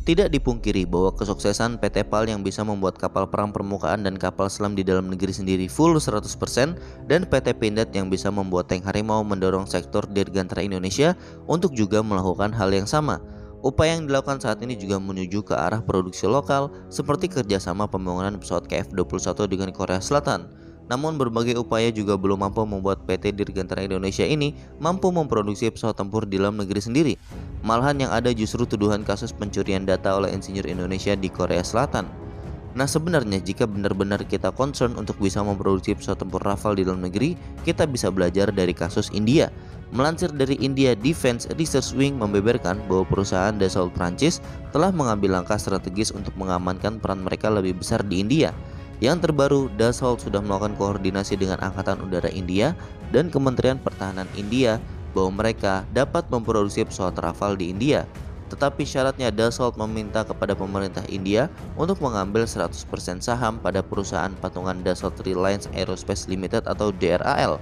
Tidak dipungkiri bahwa kesuksesan PT PAL yang bisa membuat kapal perang permukaan dan kapal selam di dalam negeri sendiri full 100% dan PT Pindad yang bisa membuat tank Harimau mendorong sektor dirgantara Indonesia untuk juga melakukan hal yang sama. Upaya yang dilakukan saat ini juga menuju ke arah produksi lokal seperti kerjasama pembangunan pesawat KF-21 dengan Korea Selatan. Namun berbagai upaya juga belum mampu membuat PT Dirgantara Indonesia ini mampu memproduksi pesawat tempur di dalam negeri sendiri. Malahan yang ada justru tuduhan kasus pencurian data oleh insinyur Indonesia di Korea Selatan. Nah sebenarnya jika benar-benar kita concern untuk bisa memproduksi pesawat tempur Rafale di dalam negeri, kita bisa belajar dari kasus India. Melansir dari India Defense Research Wing membeberkan bahwa perusahaan Dassault Prancis telah mengambil langkah strategis untuk mengamankan peran mereka lebih besar di India. Yang terbaru, Dassault sudah melakukan koordinasi dengan Angkatan Udara India dan Kementerian Pertahanan India bahwa mereka dapat memproduksi pesawat Rafale di India. Tetapi syaratnya Dassault meminta kepada pemerintah India untuk mengambil 100% saham pada perusahaan patungan Dassault Reliance Aerospace Limited atau DRAL.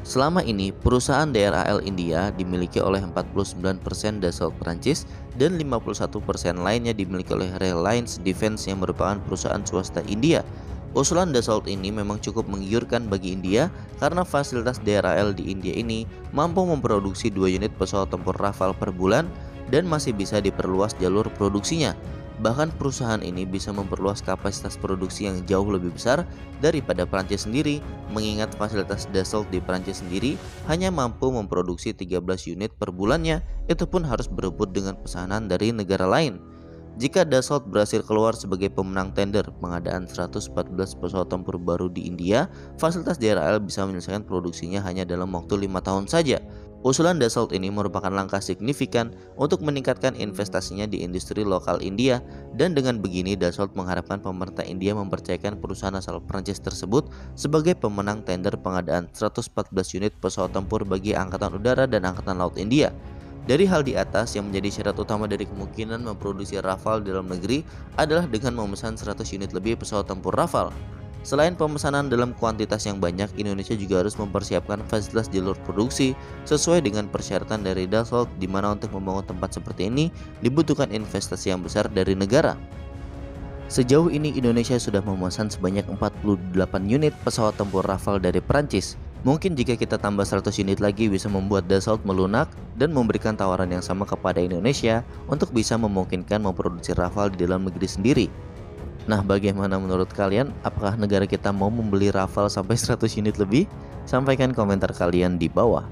Selama ini, perusahaan DRAL India dimiliki oleh 49% Dassault Prancis dan 51% lainnya dimiliki oleh Reliance Defense yang merupakan perusahaan swasta India. Usulan Dassault ini memang cukup menggiurkan bagi India karena fasilitas DRAL di India ini mampu memproduksi 2 unit pesawat tempur Rafale per bulan dan masih bisa diperluas jalur produksinya. Bahkan perusahaan ini bisa memperluas kapasitas produksi yang jauh lebih besar daripada Prancis sendiri, mengingat fasilitas Dassault di Prancis sendiri hanya mampu memproduksi 13 unit per bulannya, itu pun harus berebut dengan pesanan dari negara lain. Jika Dassault berhasil keluar sebagai pemenang tender pengadaan 114 pesawat tempur baru di India, fasilitas DRAL bisa menyelesaikan produksinya hanya dalam waktu 5 tahun saja. Usulan Dassault ini merupakan langkah signifikan untuk meningkatkan investasinya di industri lokal India, dan dengan begini Dassault mengharapkan pemerintah India mempercayakan perusahaan asal Prancis tersebut sebagai pemenang tender pengadaan 114 unit pesawat tempur bagi Angkatan Udara dan Angkatan Laut India. Dari hal di atas, yang menjadi syarat utama dari kemungkinan memproduksi Rafale dalam negeri adalah dengan memesan 100 unit lebih pesawat tempur Rafale. Selain pemesanan dalam kuantitas yang banyak, Indonesia juga harus mempersiapkan fasilitas jalur produksi sesuai dengan persyaratan dari Dassault, di mana untuk membangun tempat seperti ini dibutuhkan investasi yang besar dari negara. Sejauh ini Indonesia sudah memesan sebanyak 48 unit pesawat tempur Rafale dari Prancis. Mungkin jika kita tambah 100 unit lagi bisa membuat Dassault melunak dan memberikan tawaran yang sama kepada Indonesia untuk bisa memungkinkan memproduksi Rafale di dalam negeri sendiri. Nah, bagaimana menurut kalian? Apakah negara kita mau membeli Rafale sampai 100 unit lebih? Sampaikan komentar kalian di bawah.